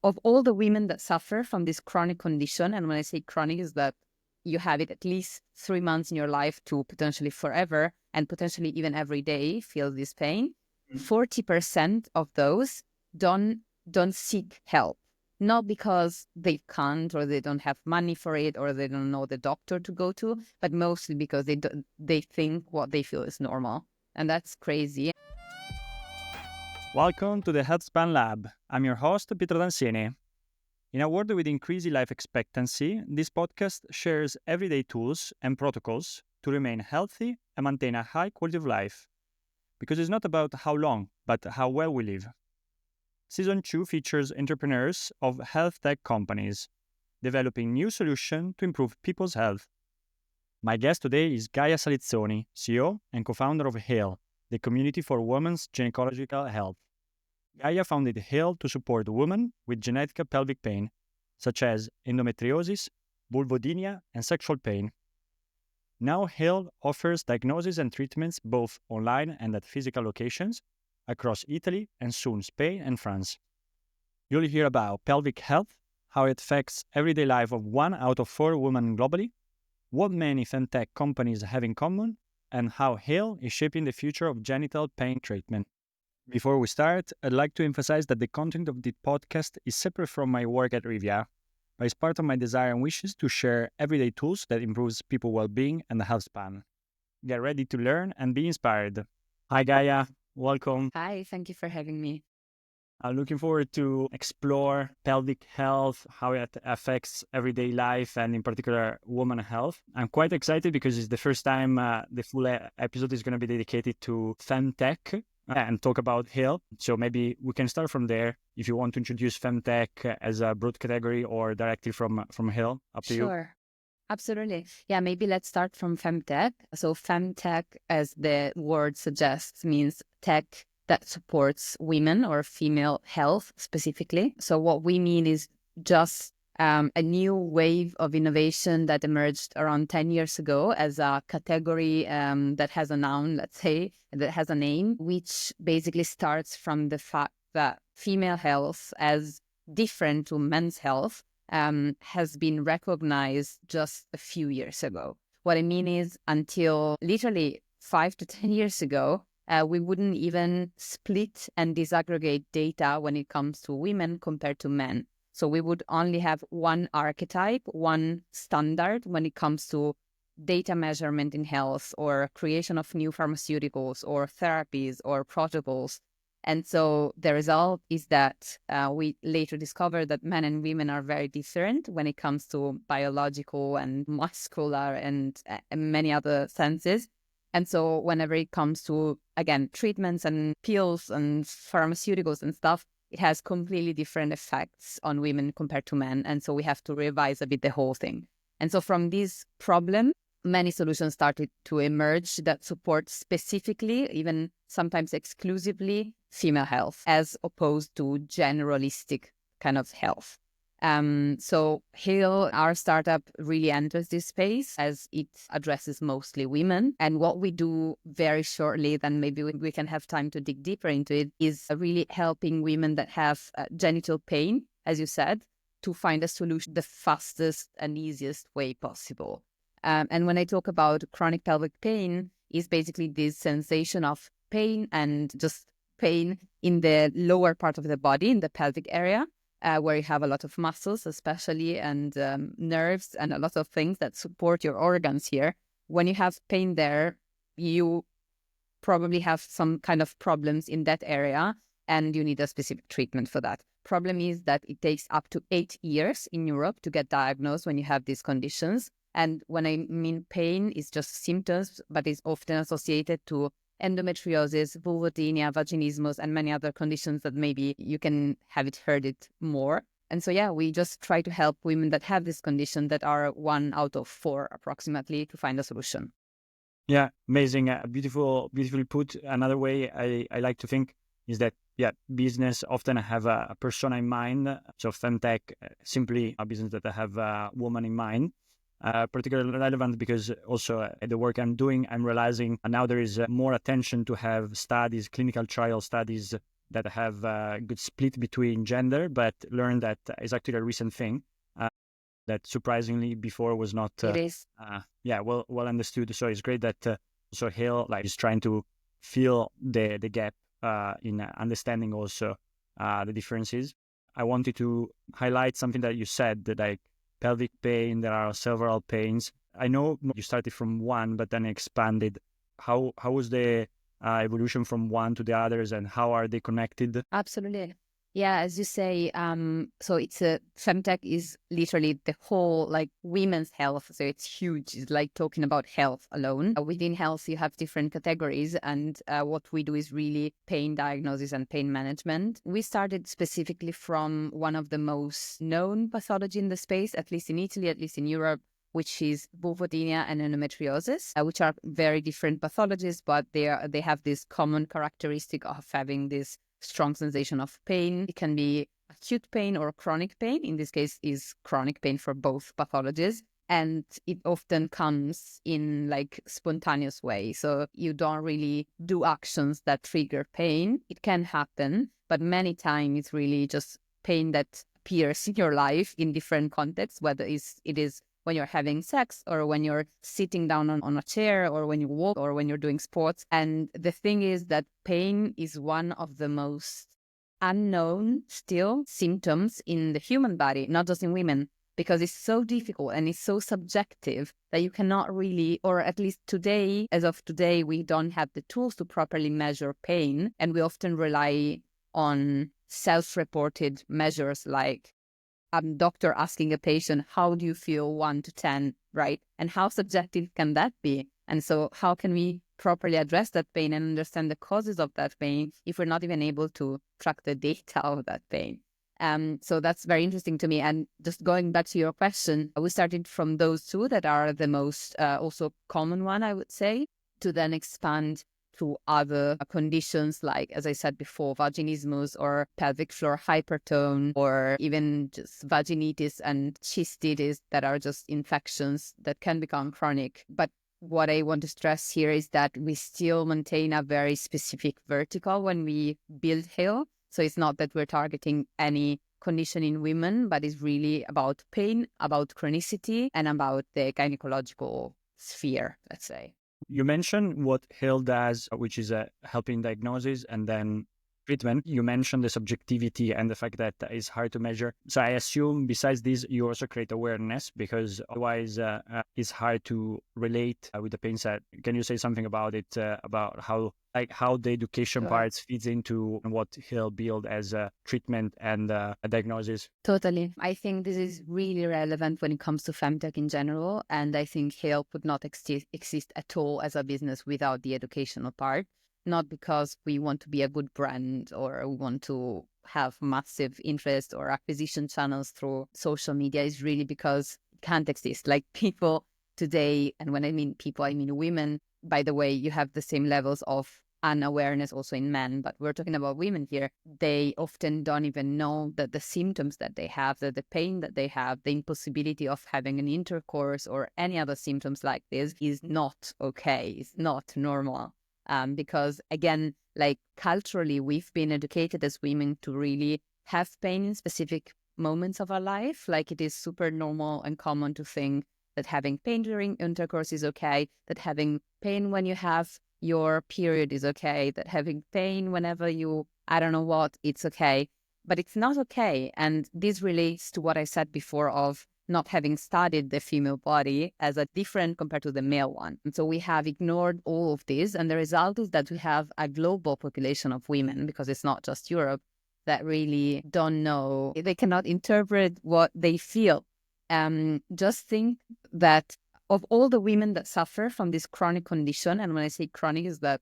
of all the women that suffer from this chronic condition, and when I say chronic is that you have it at least 3 months in your life to potentially forever and potentially even every day feel this pain, 40% of those don't seek help. Not because they can't or they don't have money for it or they don't know the doctor to go to, but mostly because they think what they feel is normal. And that's crazy. Welcome to the Healthspan Lab. I'm your host, Pietro Dansini. In a world with increasing life expectancy, this podcast shares everyday tools and protocols to remain healthy and maintain a high quality of life. Because it's not about how long, but how well we live. Season 2 features entrepreneurs of health tech companies, developing new solutions to improve people's health. My guest today is Gaia Salizzoni, CEO and co-founder of Hale, the community for women's gynecological health. Gaia founded Hale to support women with genital pelvic pain, such as endometriosis, vulvodynia, and sexual pain. Now Hale offers diagnoses and treatments both online and at physical locations across Italy and soon Spain and France. You'll hear about pelvic health, how it affects everyday life of 1 out of 4 women globally, what many FemTech companies have in common, and how Hale is shaping the future of genital pain treatment. Before we start, I'd like to emphasize that the content of this podcast is separate from my work at Rivia, but it's part of my desire and wishes to share everyday tools that improves people's well-being and the health span. Get ready to learn and be inspired. Hi Gaia, welcome. Hi, thank you for having me. I'm looking forward to explore pelvic health, how it affects everyday life, and in particular, woman health. I'm quite excited because it's the first time the full episode is going to be dedicated to FemTech and talk about Hale. So maybe we can start from there. If you want to introduce FemTech as a broad category or directly from Hale, up to you. Sure. Absolutely. Yeah, maybe let's start from FemTech. So FemTech, as the word suggests, means tech that supports women or female health specifically. So what we mean is just a new wave of innovation that emerged around 10 years ago as a category that has a noun, let's say, that has a name, which basically starts from the fact that female health as different to men's health has been recognized just a few years ago. What I mean is until literally 5 to 10 years ago, we wouldn't even split and disaggregate data when it comes to women compared to men. So we would only have one archetype, one standard when it comes to data measurement in health or creation of new pharmaceuticals or therapies or protocols. And so the result is that we later discovered that men and women are very different when it comes to biological and muscular and many other senses. And so whenever it comes to, again, treatments and pills and pharmaceuticals and stuff, it has completely different effects on women compared to men. And so we have to revise a bit the whole thing. And so from this problem, many solutions started to emerge that support specifically, even sometimes exclusively, female health, as opposed to generalistic kind of health. So Hale, our startup, really enters this space as it addresses mostly women. And what we do very shortly, then maybe we can have time to dig deeper into it, is really helping women that have genital pain, as you said, to find a solution the fastest and easiest way possible. And when I talk about chronic pelvic pain, is basically this sensation of pain and just pain in the lower part of the body, in the pelvic area, where you have a lot of muscles, especially, and nerves, and a lot of things that support your organs here. When you have pain there, you probably have some kind of problems in that area, and you need a specific treatment for that. Problem is that it takes up to 8 years in Europe to get diagnosed when you have these conditions. And when I mean pain, it's just symptoms, but it's often associated to endometriosis, vulvodynia, vaginismus, and many other conditions that maybe you can have heard it more. And so, yeah, we just try to help women that have this condition that are 1 out of 4 approximately to find a solution. Yeah, amazing. Beautifully put. Another way I like to think is that, business often have a persona in mind. So FemTech, simply a business that have a woman in mind. Particularly relevant because also the work I'm doing, I'm realizing now there is more attention to have studies, clinical trial studies that have a good split between gender, but learned that is actually a recent thing that surprisingly before was not It is. well understood. So it's great that also Hale is trying to fill the gap in understanding also the differences. I wanted to highlight something that you said, that like pelvic pain, there are several pains. I know you started from one, but then expanded. How was the evolution from one to the others, and how are they connected? Absolutely. Yeah, as you say, so it's a FemTech is literally the whole like women's health. So it's huge. It's like talking about health alone. Within health, you have different categories, and what we do is really pain diagnosis and pain management. We started specifically from one of the most known pathology in the space, at least in Italy, at least in Europe, which is vulvodynia and endometriosis, which are very different pathologies, but they have this common characteristic of having this strong sensation of pain. It can be acute pain or chronic pain. In this case, is chronic pain for both pathologies. And it often comes in like spontaneous way. So you don't really do actions that trigger pain. It can happen, but many times it's really just pain that appears in your life in different contexts, whether it is when you're having sex or when you're sitting down on a chair or when you walk or when you're doing sports. And the thing is that pain is one of the most unknown still symptoms in the human body, not just in women, because it's so difficult and it's so subjective that you cannot really, or at least today, as of today, we don't have the tools to properly measure pain. And we often rely on self-reported measures like doctor asking a patient, how do you feel 1 to 10, right? And how subjective can that be? And so how can we properly address that pain and understand the causes of that pain if we're not even able to track the data of that pain? So that's very interesting to me. And just going back to your question, we started from those two that are the most also common one, I would say, to then expand to other conditions like, as I said before, vaginismus or pelvic floor hypertone, or even just vaginitis and cystitis that are just infections that can become chronic. But what I want to stress here is that we still maintain a very specific vertical when we build Hale. So it's not that we're targeting any condition in women, but it's really about pain, about chronicity, and about the gynecological sphere, let's say. You mentioned what Hale does, which is helping diagnosis and then treatment. You mentioned the subjectivity and the fact that it's hard to measure. So I assume besides this, you also create awareness, because otherwise it's hard to relate with the pain set. Can you say something about it, about how the education part feeds into what Hale build as a treatment and a diagnosis? Totally. I think this is really relevant when it comes to FemTech in general. And I think Hale could not exist at all as a business without the educational part. Not because we want to be a good brand or we want to have massive interest or acquisition channels through social media. Is really because it can't exist. Like people today, and when I mean people, I mean women. By the way, you have the same levels of unawareness also in men, but we're talking about women here. They often don't even know that the symptoms that they have, that the pain that they have, the impossibility of having an intercourse or any other symptoms like this is not okay. It's not normal. Because again, like culturally, we've been educated as women to really have pain in specific moments of our life. Like it is super normal and common to think that having pain during intercourse is okay, that having pain when you have your period is okay, that having pain whenever you, I don't know what, it's okay. But it's not okay. And this relates to what I said before of not having studied the female body as a different compared to the male one. And so we have ignored all of this. And the result is that we have a global population of women, because it's not just Europe, that really don't know, they cannot interpret what they feel. Just think that of all the women that suffer from this chronic condition, and when I say chronic is that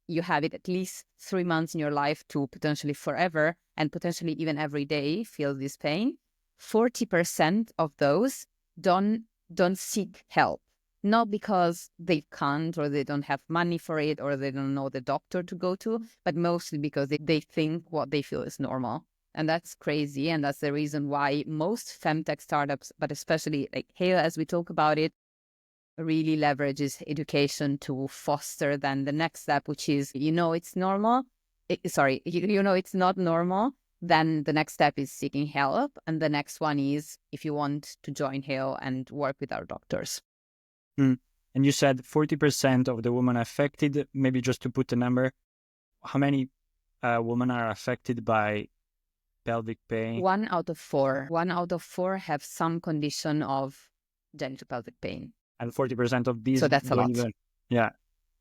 you have it at least 3 months in your life to potentially forever, and potentially even every day feel this pain, 40% of those don't seek help. Not because they can't or they don't have money for it or they don't know the doctor to go to, but mostly because they think what they feel is normal. And that's crazy. And that's the reason why most FemTech startups, but especially like Hale, as we talk about it, really leverages education to foster then the next step, which is, it's normal, it's not normal, then the next step is seeking help. And the next one is if you want to join Hale and work with our doctors. And you said 40% of the women affected. Maybe just to put a number, how many women are affected by pelvic pain? 1 out of 4. 1 out of 4 have some condition of genitopelvic pain. And 40% of these So that's a don't lot. even, yeah.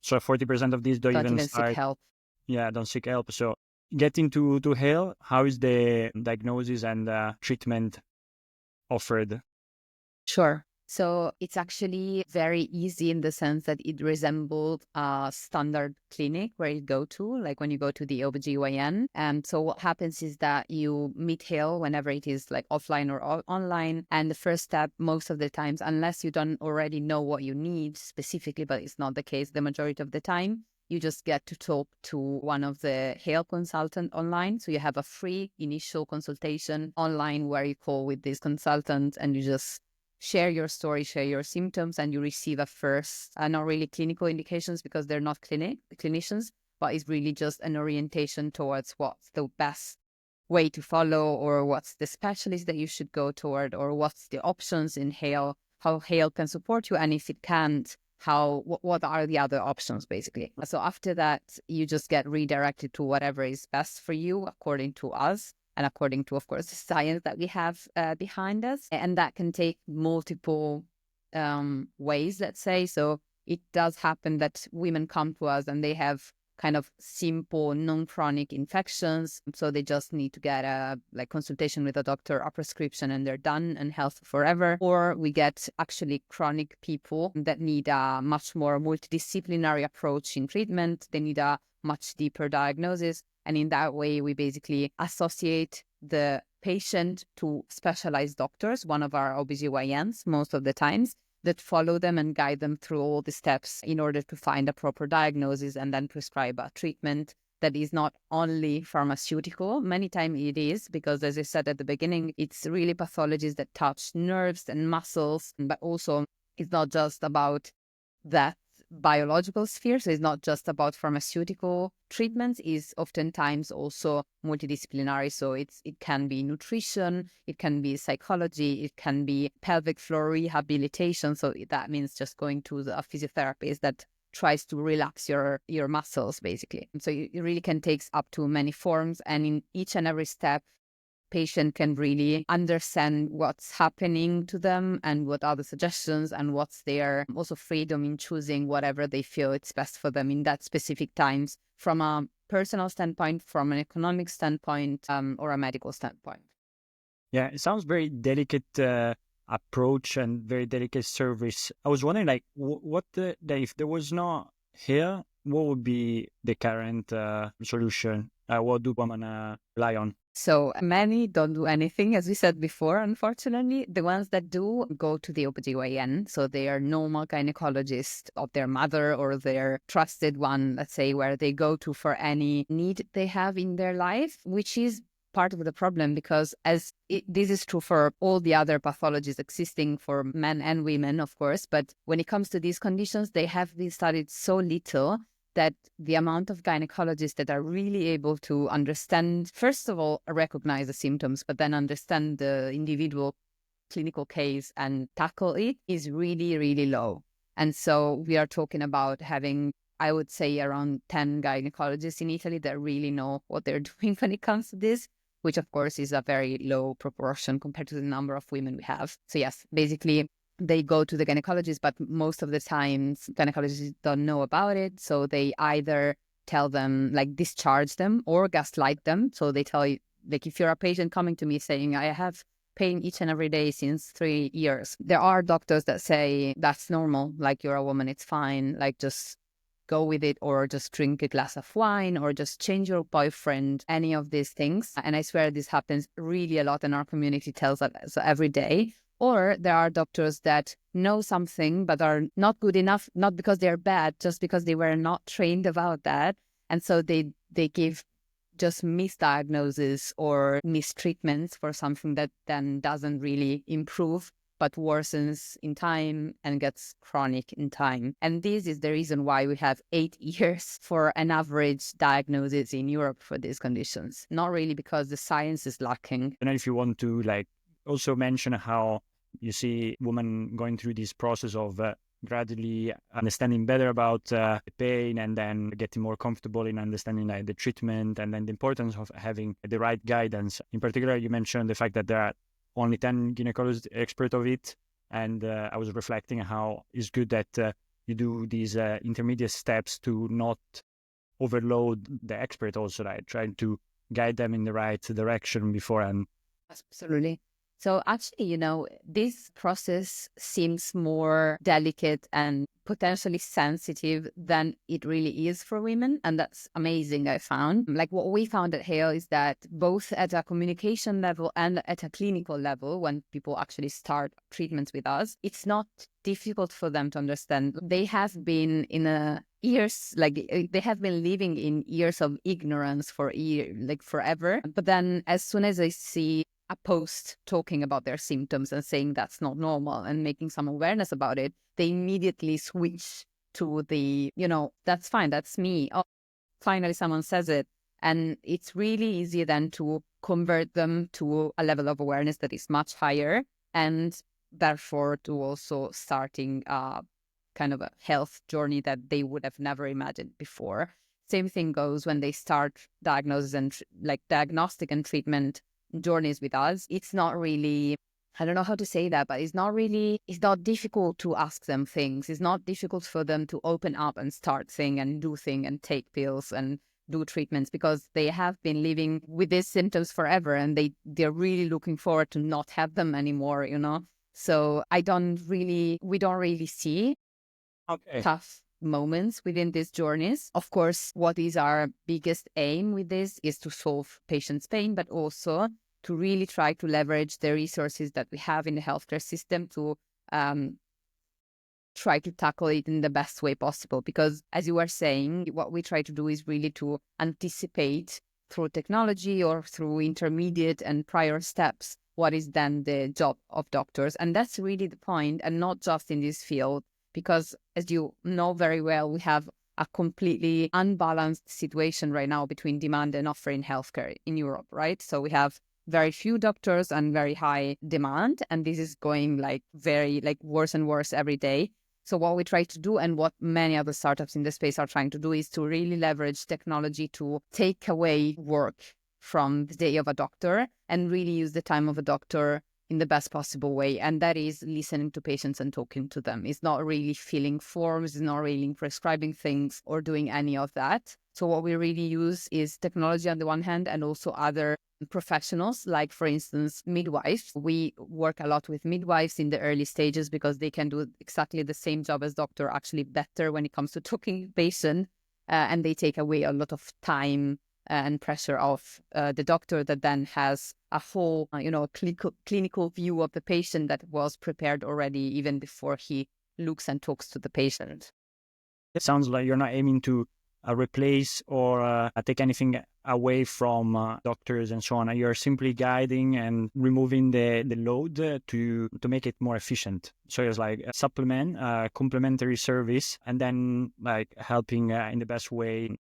So 40% of these don't even seek start. help. Yeah, don't seek help. So getting to Hale, how is the diagnosis and treatment offered? Sure. So it's actually very easy in the sense that it resembles a standard clinic where you go to, like when you go to the OBGYN. And so what happens is that you meet Hale whenever it is like offline or online. And the first step, most of the times, unless you don't already know what you need specifically, but it's not the case the majority of the time, you just get to talk to one of the Hale consultant online. So you have a free initial consultation online where you call with this consultant and you just share your story, share your symptoms, and you receive a first, not really clinical indications because they're not clinicians, but it's really just an orientation towards what's the best way to follow, or what's the specialist that you should go toward, or what's the options in Hale, how Hale can support you, and if it can't, what are the other options, basically. So after that, you just get redirected to whatever is best for you according to us. And according to, of course, the science that we have behind us. And that can take multiple ways, let's say. So it does happen that women come to us and they have kind of simple non-chronic infections. So they just need to get a consultation with a doctor, a prescription, and they're done and healthy forever. Or we get actually chronic people that need a much more multidisciplinary approach in treatment. They need a much deeper diagnosis. And in that way, we basically associate the patient to specialized doctors, one of our OBGYNs most of the times, that follow them and guide them through all the steps in order to find a proper diagnosis and then prescribe a treatment that is not only pharmaceutical. Many times it is, because as I said at the beginning, it's really pathologies that touch nerves and muscles, but also it's not just about that biological sphere. So it's not just about pharmaceutical treatments, is oftentimes also multidisciplinary. So it can be nutrition, it can be psychology, it can be pelvic floor rehabilitation. So that means just going to a physiotherapist that tries to relax your muscles, basically. So it really can take up to many forms. And in each and every step, patient can really understand what's happening to them and what are the suggestions and what's their also freedom in choosing whatever they feel it's best for them in that specific times, from a personal standpoint, from an economic standpoint, or a medical standpoint. Yeah, it sounds very delicate approach and very delicate service. I was wondering, if there was no here, what would be the current solution? What do women rely on? So many don't do anything, as we said before, unfortunately. The ones that do go to the OBGYN. So they are normal gynecologists of their mother or their trusted one, let's say, where they go to for any need they have in their life, which is part of the problem, because this is true for all the other pathologies existing for men and women, of course. But when it comes to these conditions, they have been studied so little that the amount of gynecologists that are really able to understand, first of all, recognize the symptoms, but then understand the individual clinical case and tackle it is really, really low. And so we are talking about having, I would say, around 10 gynecologists in Italy that really know what they're doing when it comes to this, which of course is a very low proportion compared to the number of women we have. So yes, basically, they go to the gynecologist, but most of the times gynecologists don't know about it. So they either tell them, discharge them, or gaslight them. So they tell you, if you're a patient coming to me saying, I have pain each and every day since 3 years, there are doctors that say, that's normal. You're a woman, it's fine. Just go with it, or just drink a glass of wine, or just change your boyfriend, any of these things. And I swear this happens really a lot, and our community tells us every day. Or there are doctors that know something but are not good enough, not because they're bad, just because they were not trained about that. And so they give just misdiagnosis or mistreatments for something that then doesn't really improve but worsens in time and gets chronic in time. And this is the reason why we have 8 years for an average diagnosis in Europe for these conditions. Not really because the science is lacking. And if you want to also mention how you see women going through this process of gradually understanding better about the pain and then getting more comfortable in understanding the treatment and then the importance of having the right guidance. In particular, you mentioned the fact that there are only 10 gynecologists expert of it. And I was reflecting how it's good that you do these intermediate steps to not overload the expert also, right? Trying to guide them in the right direction beforehand. Absolutely. So actually, this process seems more delicate and potentially sensitive than it really is for women. And that's amazing, I found. Like what we found at Hale is that both at a communication level and at a clinical level, when people actually start treatments with us, it's not difficult for them to understand. They have been they have been living in years of ignorance forever. But then as soon as they see a post talking about their symptoms and saying that's not normal and making some awareness about it, they immediately switch to that's fine, that's me. Oh, finally someone says it. And it's really easy then to convert them to a level of awareness that is much higher, and therefore to also starting kind of a health journey that they would have never imagined before. Same thing goes when they start diagnosis and diagnostic and treatment journeys with us. It's not really, I don't know how to say that, but it's not difficult to ask them things. It's not difficult for them to open up and start things and do things and take pills and do treatments, because they have been living with these symptoms forever and they're really looking forward to not have them anymore, So we don't really see tough moments within these journeys. Of course, what is our biggest aim with this is to solve patients' pain, but also to really try to leverage the resources that we have in the healthcare system to try to tackle it in the best way possible. Because as you were saying, what we try to do is really to anticipate through technology or through intermediate and prior steps what is then the job of doctors. And that's really the point, and not just in this field, because as you know very well, we have a completely unbalanced situation right now between demand and offer in healthcare in Europe, right? So we have very few doctors and very high demand, and this is going very worse and worse every day. So what we try to do, and what many other startups in the space are trying to do, is to really leverage technology to take away work from the day of a doctor and really use the time of a doctor in the best possible way. And that is listening to patients and talking to them. It's not really filling forms, it's not really prescribing things or doing any of that. So what we really use is technology on the one hand, and also other professionals, like for instance, midwives. We work a lot with midwives in the early stages because they can do exactly the same job as doctor, actually better when it comes to talking to patient, and they take away a lot of time and pressure of the doctor, that then has a whole, clinical view of the patient that was prepared already even before he looks and talks to the patient. It sounds like you're not aiming to replace or take anything away from doctors and so on. You're simply guiding and removing the load to make it more efficient. So it's like a supplement, complementary service, and then helping in the best way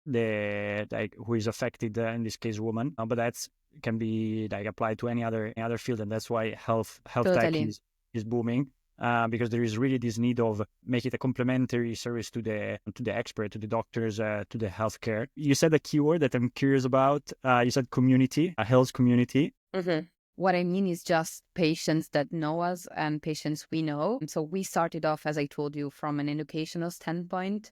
who is affected, in this case woman, but that's can be applied to any other field, and that's why health Totally. tech is booming, because there is really this need of make it a complementary service to the expert, to the doctors, to the healthcare. You said a keyword that I'm curious about. You said community, a health community. Mm-hmm. What I mean is just patients that know us and patients we know. So we started off, as I told you, from an educational standpoint,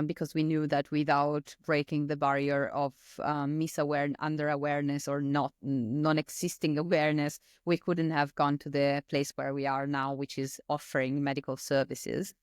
because we knew that without breaking the barrier of under-awareness or non-existing awareness, we couldn't have gone to the place where we are now, which is offering medical services.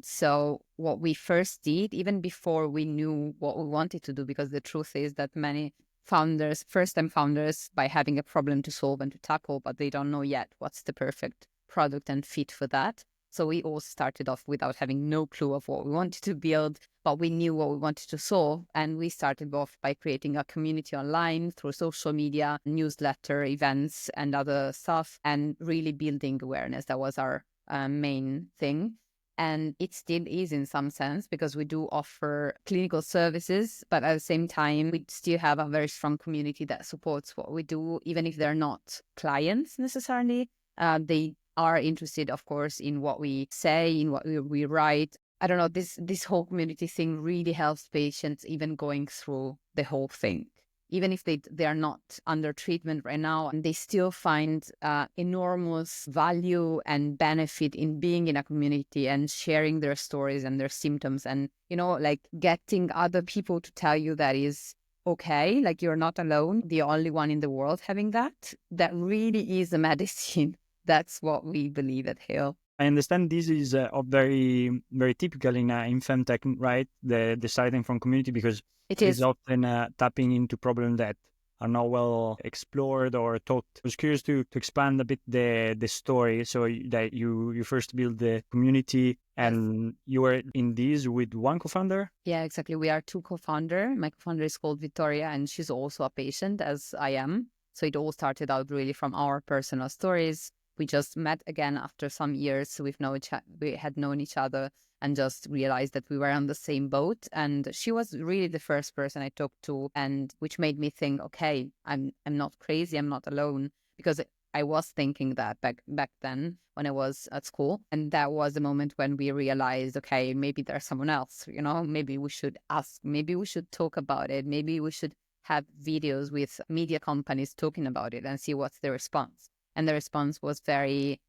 So what we first did, even before we knew what we wanted to do, because the truth is that many founders, first-time founders, by having a problem to solve and to tackle, but they don't know yet what's the perfect product and fit for that. So we all started off without having no clue of what we wanted to build, but we knew what we wanted to solve. And we started off by creating a community online through social media, newsletter, events, and other stuff, and really building awareness. That was our main thing. And it still is in some sense, because we do offer clinical services, but at the same time, we still have a very strong community that supports what we do, even if they're not clients necessarily. They are interested, of course, in what we say, in what we write. I don't know, this whole community thing really helps patients even going through the whole thing. Even if they are not under treatment right now, and they still find enormous value and benefit in being in a community and sharing their stories and their symptoms, and, you know, like getting other people to tell you that is okay, like you're not alone, the only one in the world having that. That really is a medicine. That's what we believe at Hale. I understand this is very, very typical in FemTech, right? The deciding from community, because It it is is. often tapping into problems that are not well explored or talked. I was curious to expand a bit the story. So that you first build the community, and you were in this with one co-founder? Yeah, exactly. We are two co-founder. My co-founder is called Vittoria, and she's also a patient, as I am. So it all started out really from our personal stories. We just met again after some years. We had known each other and just realized that we were on the same boat. And she was really the first person I talked to, and which made me think, okay, I'm not crazy. I'm not alone, because I was thinking that back then when I was at school. And that was the moment when we realized, okay, maybe there's someone else, you know, maybe we should ask, maybe we should talk about it. Maybe we should have videos with media companies talking about it and see what's the response. And the response was very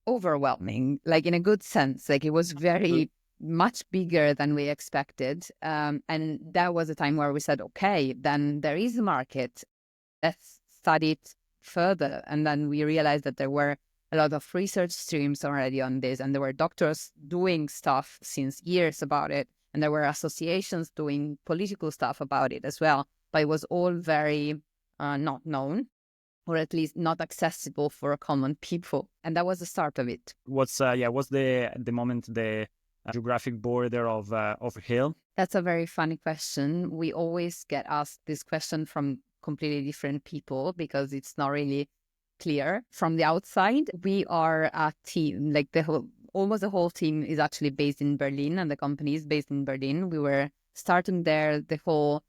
overwhelming, like in a good sense. Like it was very much bigger than we expected. And that was a time where we said, okay, then there is a market. Let's study it further. And then we realized that there were a lot of research streams already on this, and there were doctors doing stuff since years about it. And there were associations doing political stuff about it as well. But it was all very not known, or at least not accessible for common people. And that was the start of it. What's the moment, the geographic border of Hale? That's a very funny question. We always get asked this question from completely different people, because it's not really clear from the outside. We are a team, like almost the whole team is actually based in Berlin, and the company is based in Berlin. We were starting there the whole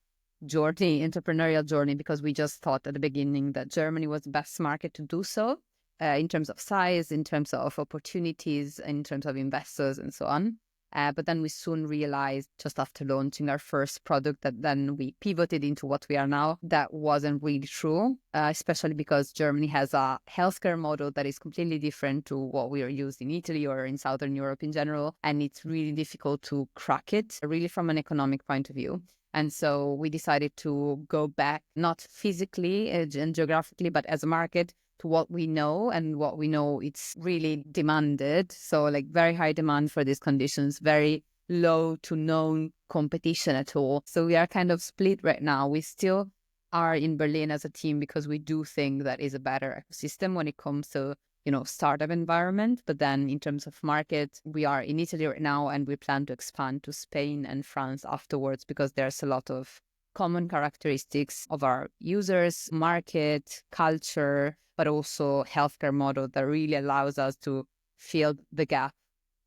entrepreneurial journey, because we just thought at the beginning that Germany was the best market to do so, in terms of size, in terms of opportunities, in terms of investors, and so on. But then we soon realized, just after launching our first product, that then we pivoted into what we are now. That wasn't really true, especially because Germany has a healthcare model that is completely different to what we are used in Italy or in Southern Europe in general. And it's really difficult to crack it, really from an economic point of view. And so we decided to go back, not physically and geographically, but as a market, to what we know, and what we know it's really demanded. So like very high demand for these conditions, very low to no competition at all. So we are kind of split right now. We still are in Berlin as a team, because we do think that is a better ecosystem when it comes to, you know, startup environment. But then in terms of market, we are in Italy right now, and we plan to expand to Spain and France afterwards, because there's a lot of common characteristics of our users, market, culture, but also healthcare model that really allows us to fill the gap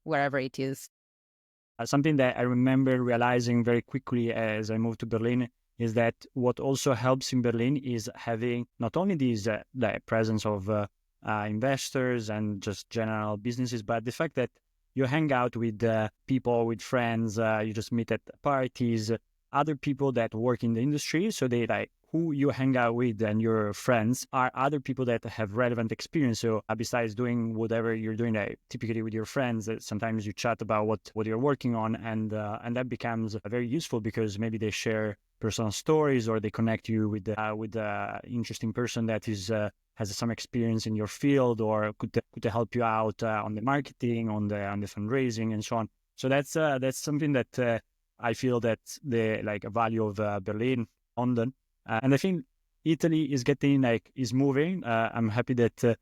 wherever it is. Something that I remember realizing very quickly as I moved to Berlin is that what also helps in Berlin is having not only the presence of investors and just general businesses, but the fact that you hang out with people, with friends, you just meet at parties, other people that work in the industry. So they like who you hang out with and your friends are other people that have relevant experience. So besides doing whatever you're doing, typically with your friends, sometimes you chat about what you're working on, and that becomes very useful, because maybe they share personal stories, or they connect you with interesting person that is has some experience in your field, or could help you out on the marketing, on the fundraising, and so on. So that's something that I feel that the value of Berlin, London, and I think Italy is moving. I'm happy that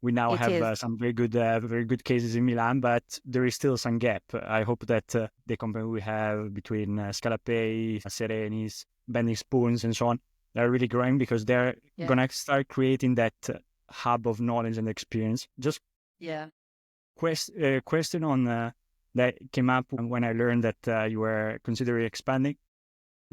we now It have is. some very good cases in Milan, but there is still some gap. I hope that the company we have between Scalapay, Serenis, Bending Spoons, and so on, they're really growing because they're Yeah. gonna start creating that hub of knowledge and experience. Just Yeah. question on that came up when I learned that you were considering expanding.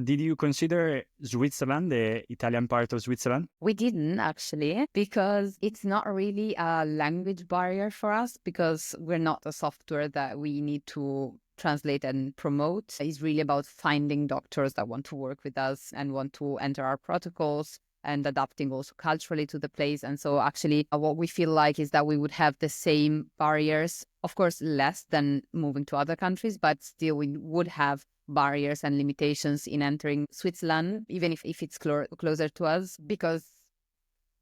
Did you consider Switzerland, the Italian part of Switzerland? We didn't actually, because it's not really a language barrier for us, because we're not a software that we need to translate and promote. It's really about finding doctors that want to work with us and want to enter our protocols and adapting also culturally to the place. And so actually what we feel like is that we would have the same barriers, of course, less than moving to other countries, but still we would have barriers and limitations in entering Switzerland, even if it's closer to us, because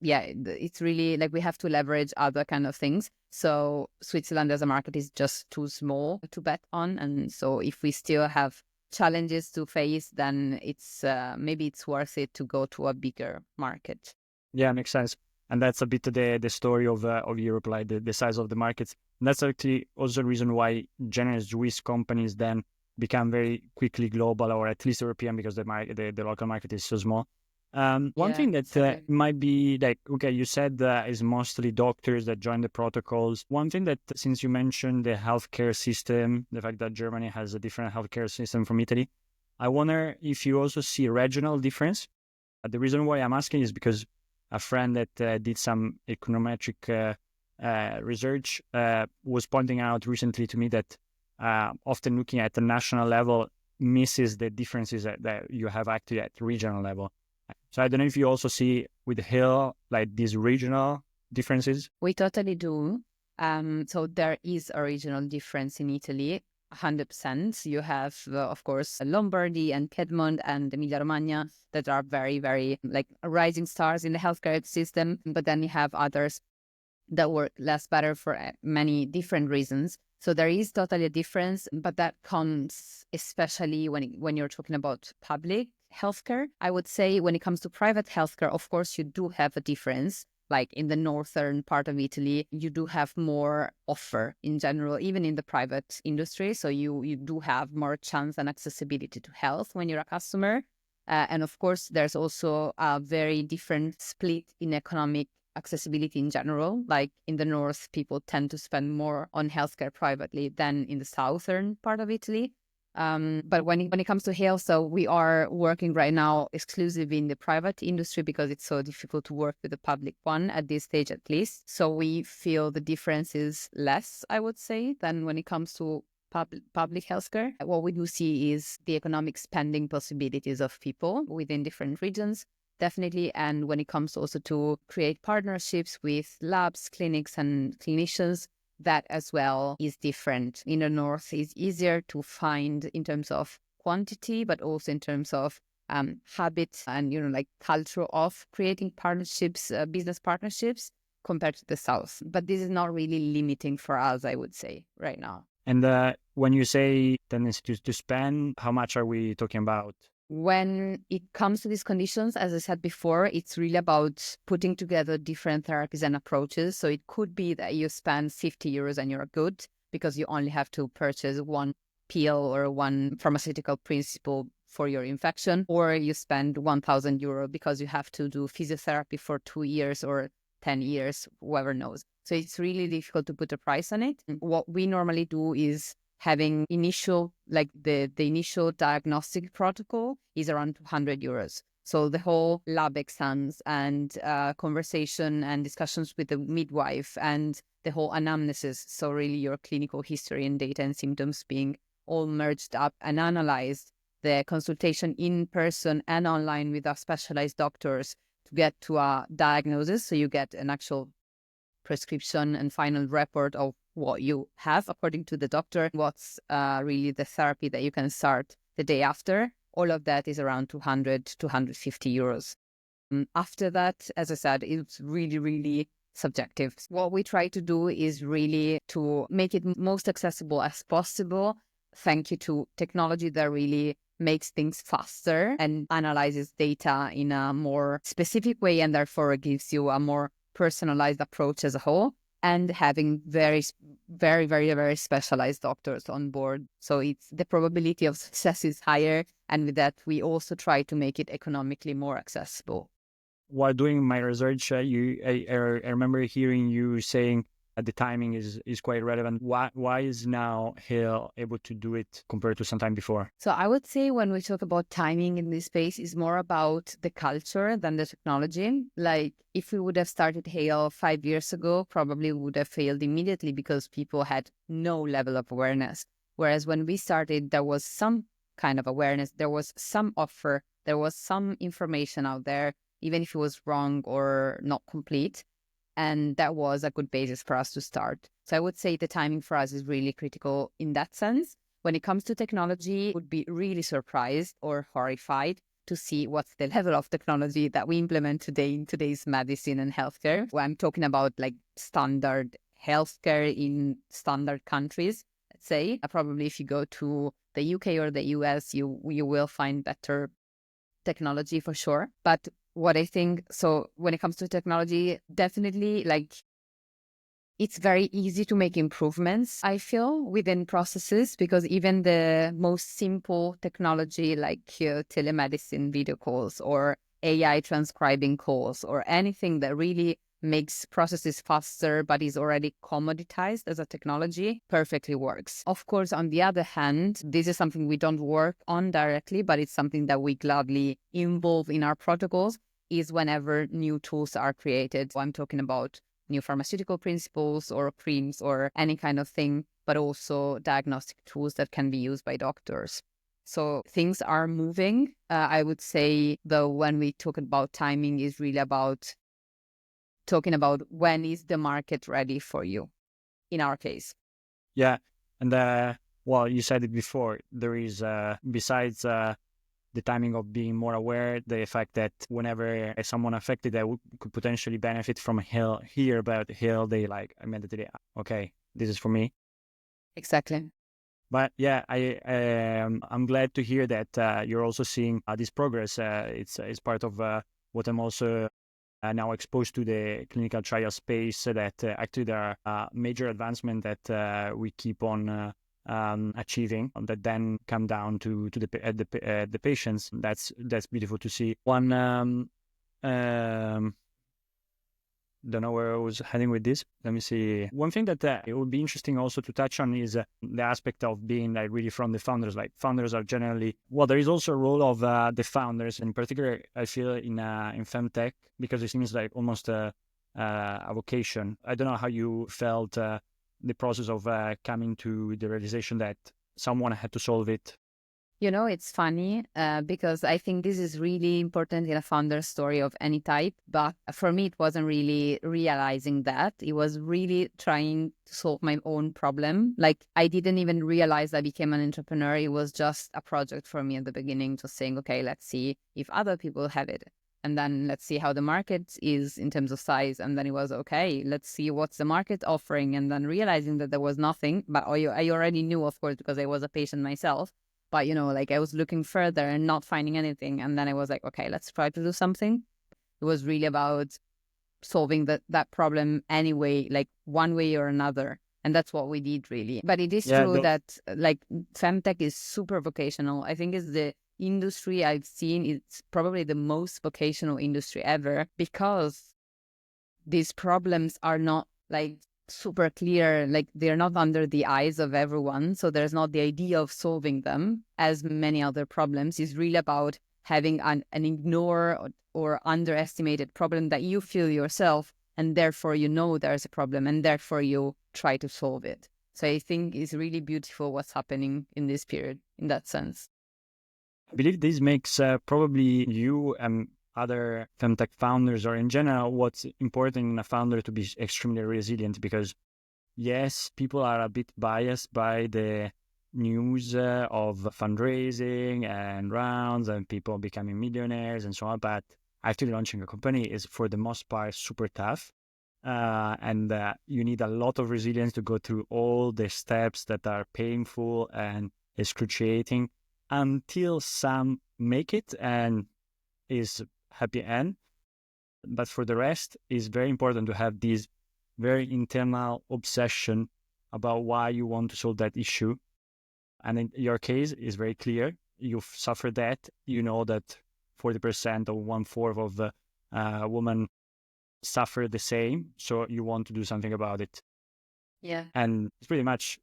it's really like we have to leverage other kind of things. So Switzerland as a market is just too small to bet on. And so if we still have challenges to face, then it's maybe it's worth it to go to a bigger market. Yeah, makes sense. And that's a bit the story of Europe, like the size of the markets. And that's actually also the reason why general Swiss companies then become very quickly global, or at least European, because the local market is so small. One thing that might be like, okay, you said is mostly doctors that join the protocols. One thing that, since you mentioned the healthcare system, the fact that Germany has a different healthcare system from Italy, I wonder if you also see regional difference. The reason why I'm asking is because a friend that did some econometric research was pointing out recently to me that often looking at the national level misses the differences that you have actually at regional level. So I don't know if you also see with Hale like these regional differences. We totally do. So there is a regional difference in Italy, 100%. You have, of course, Lombardy and Piedmont and Emilia-Romagna that are very, very like rising stars in the healthcare system. But then you have others that work less better for many different reasons. So there is totally a difference, but that comes especially when you're talking about public healthcare. I would say when it comes to private healthcare, of course, you do have a difference. Like in the northern part of Italy, you do have more offer in general, even in the private industry. So you do have more chance and accessibility to health when you're a customer. And of course, there's also a very different split in economic accessibility in general. Like in the north, people tend to spend more on healthcare privately than in the southern part of Italy. But when it comes to Hale, so we are working right now exclusively in the private industry because it's so difficult to work with the public one at this stage, at least. So we feel the difference is less, I would say, than when it comes to public healthcare. What we do see is the economic spending possibilities of people within different regions, definitely. And when it comes also to create partnerships with labs, clinics, and clinicians, that as well is different. In the north, it's easier to find in terms of quantity, but also in terms of habit and, like culture of creating partnerships, business partnerships compared to the south. But this is not really limiting for us, I would say, right now. And when you say tendency to spend, how much are we talking about? When it comes to these conditions, as I said before, it's really about putting together different therapies and approaches. So it could be that you spend 50 euros and you're good because you only have to purchase one pill or one pharmaceutical principle for your infection, or you spend 1,000 euro because you have to do physiotherapy for 2 years or 10 years, whoever knows. So it's really difficult to put a price on it. What we normally do is having initial, like the initial diagnostic protocol is around 200 euros. So the whole lab exams and conversation and discussions with the midwife and the whole anamnesis. So really your clinical history and data and symptoms being all merged up and analyzed. The consultation in person and online with our specialized doctors to get to a diagnosis. So you get an actual prescription and final report of what you have according to the doctor, what's really the therapy that you can start the day after. All of that is around 200, 250 euros. After that, as I said, it's really, really subjective. What we try to do is really to make it most accessible as possible, thank you to technology that really makes things faster and analyzes data in a more specific way, and therefore gives you a more personalized approach as a whole, and having very, very, very, very specialized doctors on board. So it's the probability of success is higher. And with that, we also try to make it economically more accessible. While doing my research, I remember hearing you saying the timing is quite relevant. Why is now Hale able to do it compared to some time before? So I would say when we talk about timing in this space, is more about the culture than the technology. Like if we would have started Hale 5 years ago, probably would have failed immediately because people had no level of awareness. Whereas when we started, there was some kind of awareness, there was some offer, there was some information out there, even if it was wrong or not complete. And that was a good basis for us to start. So I would say the timing for us is really critical in that sense. When it comes to technology, I would be really surprised or horrified to see what's the level of technology that we implement today in today's medicine and healthcare. Well, I'm talking about like standard healthcare in standard countries, let's say. Probably if you go to the UK or the US, you will find better technology for sure. But what I think, so when it comes to technology, definitely like it's very easy to make improvements, I feel, within processes, because even the most simple technology like telemedicine video calls or AI transcribing calls or anything that really makes processes faster but is already commoditized as a technology perfectly works. Of course, on the other hand, this is something we don't work on directly, but it's something that we gladly involve in our protocols is whenever new tools are created. I'm talking about new pharmaceutical principles or creams or any kind of thing, but also diagnostic tools that can be used by doctors. So things are moving. I would say, though, when we talk about timing is really about talking about when is the market ready for you, in our case. Yeah. And well, you said it before, there is, besides the timing of being more aware, the fact that whenever someone affected that could potentially benefit from Hale, hear about Hale, they like immediately, okay, this is for me. Exactly. But yeah, I'm glad to hear that you're also seeing this progress. It's part of what I'm also now exposed to the clinical trial space. That actually there are major advancement that we keep on achieving that then come down to the patients. That's beautiful to see. One don't know where I was heading with this. Let me see. One thing that it would be interesting also to touch on is the aspect of being like really from the founders. Like founders are generally, well, there is also a role of the founders. In particular, I feel in FemTech, because it seems like almost a vocation. I don't know how you felt the process of coming to the realization that someone had to solve it. You know, it's funny because I think this is really important in a founder story of any type. But for me, it wasn't really realizing that. It was really trying to solve my own problem. Like I didn't even realize I became an entrepreneur. It was just a project for me at the beginning, just saying, okay, let's see if other people have it. And then let's see how the market is in terms of size. And then it was, okay, let's see what's the market offering. And then realizing that there was nothing, but I already knew, of course, because I was a patient myself. But, you know, like I was looking further and not finding anything. And then I was like, okay, let's try to do something. It was really about solving that problem anyway, like one way or another. And that's what we did really. But it is true that like FemTech is super vocational. I think it's the industry I've seen. It's probably the most vocational industry ever because these problems are not like super clear, like they're not under the eyes of everyone. So there's not the idea of solving them as many other problems. It's really about having an ignore or underestimated problem that you feel yourself, and therefore you know there's a problem, and therefore you try to solve it. So I think it's really beautiful what's happening in this period in that sense. I believe this makes probably you and other femtech founders, or in general, what's important in a founder to be extremely resilient, because yes, people are a bit biased by the news of fundraising and rounds and people becoming millionaires and so on, but actually launching a company is for the most part super tough. And you need a lot of resilience to go through all the steps that are painful and excruciating until some make it and is happy end. But for the rest, it's very important to have this very internal obsession about why you want to solve that issue. And in your case, it's very clear. You've suffered that. You know that 40% or 1/4 of the women suffer the same. So you want to do something about it. Yeah. And it's pretty much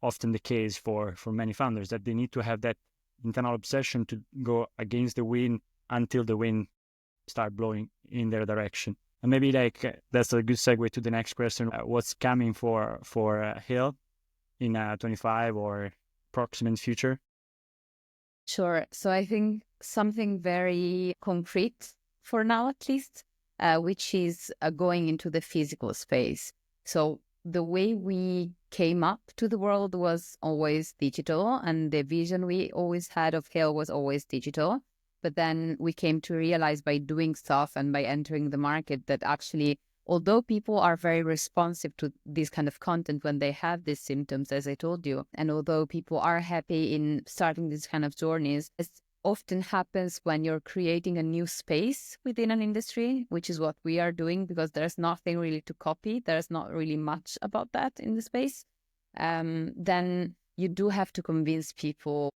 often the case for many founders, that they need to have that internal obsession to go against the wind until the wind start blowing in their direction. And maybe that's a good segue to the next question. What's coming for Hale in 25 or approximate future? Sure. So I think something very concrete for now, at least, which is going into the physical space. So the way we came up to the world was always digital, and the vision we always had of Hale was always digital. But then we came to realize by doing stuff and by entering the market that actually, although people are very responsive to this kind of content when they have these symptoms, as I told you, and although people are happy in starting these kind of journeys, it often happens when you're creating a new space within an industry, which is what we are doing, because there's nothing really to copy. There's not really much about that in the space. Then you do have to convince people.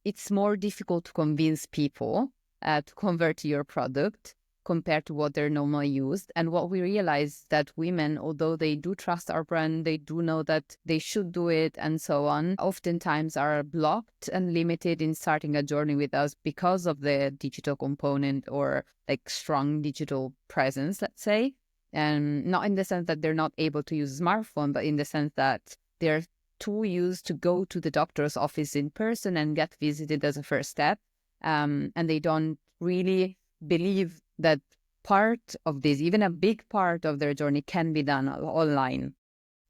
It's more difficult to convince people to convert to your product compared to what they're normally used. And what we realize that women, although they do trust our brand, they do know that they should do it and so on, oftentimes are blocked and limited in starting a journey with us because of the digital component or like strong digital presence, let's say. And not in the sense that they're not able to use a smartphone, but in the sense that they're too used to go to the doctor's office in person and get visited as a first step. And they don't really believe that part of this, even a big part of their journey, can be done online.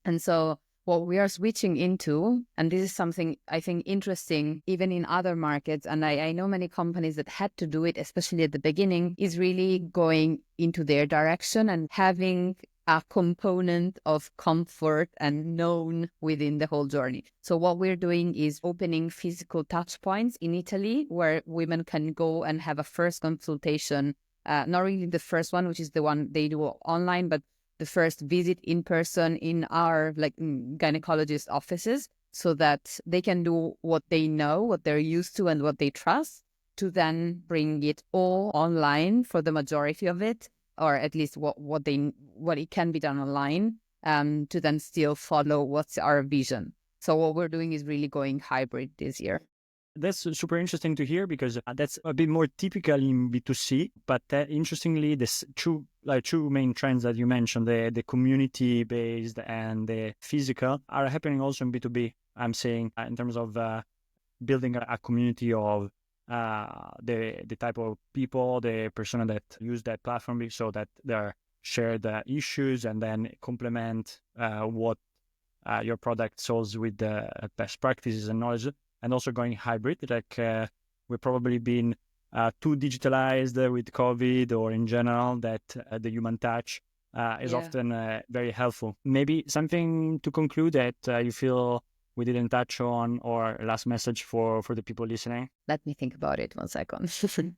And so what we are switching into, and this is something I think interesting even in other markets, and I know many companies that had to do it, especially at the beginning, is really going into their direction and having a component of comfort and known within the whole journey. So what we're doing is opening physical touch points in Italy where women can go and have a first consultation, not really the first one, which is the one they do online, but the first visit in person in our gynecologist offices, so that they can do what they know, what they're used to and what they trust, to then bring it all online for the majority of it, or at least what it can be done online, to then still follow what's our vision. So what we're doing is really going hybrid this year. That's super interesting to hear, because that's a bit more typical in B2C. But interestingly, this two main trends that you mentioned, the community based and the physical, are happening also in B2B. I'm saying in terms of building a community of the type of people, the persona that use that platform, so that they share the issues and then complement what your product solves with the best practices and knowledge. And also going hybrid, we've probably been too digitalized with COVID or in general, that the human touch is often very helpful. Maybe something to conclude that you feel we didn't touch on, or last message for the people listening? Let me think about it 1 second.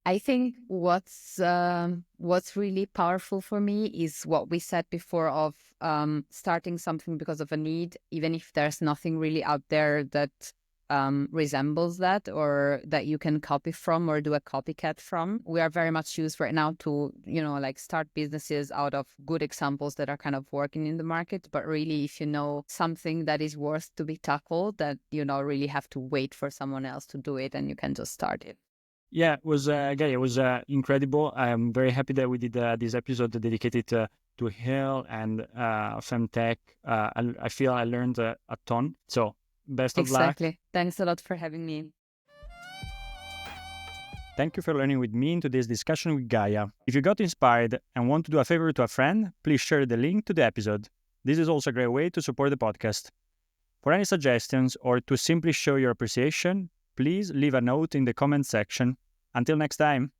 I think what's really powerful for me is what we said before of starting something because of a need, even if there's nothing really out there that resembles that or that you can copy from or do a copycat from. We are very much used right now to, start businesses out of good examples that are kind of working in the market. But really, if you know something that is worth to be tackled, that you don't really have to wait for someone else to do it and you can just start it. Yeah, it was incredible. I'm very happy that we did this episode dedicated to Hale and FemTech. I feel I learned a ton. So best of luck. Exactly. Thanks a lot for having me. Thank you for learning with me in today's discussion with Gaia. If you got inspired and want to do a favor to a friend, please share the link to the episode. This is also a great way to support the podcast. For any suggestions or to simply show your appreciation, please leave a note in the comment section. Until next time.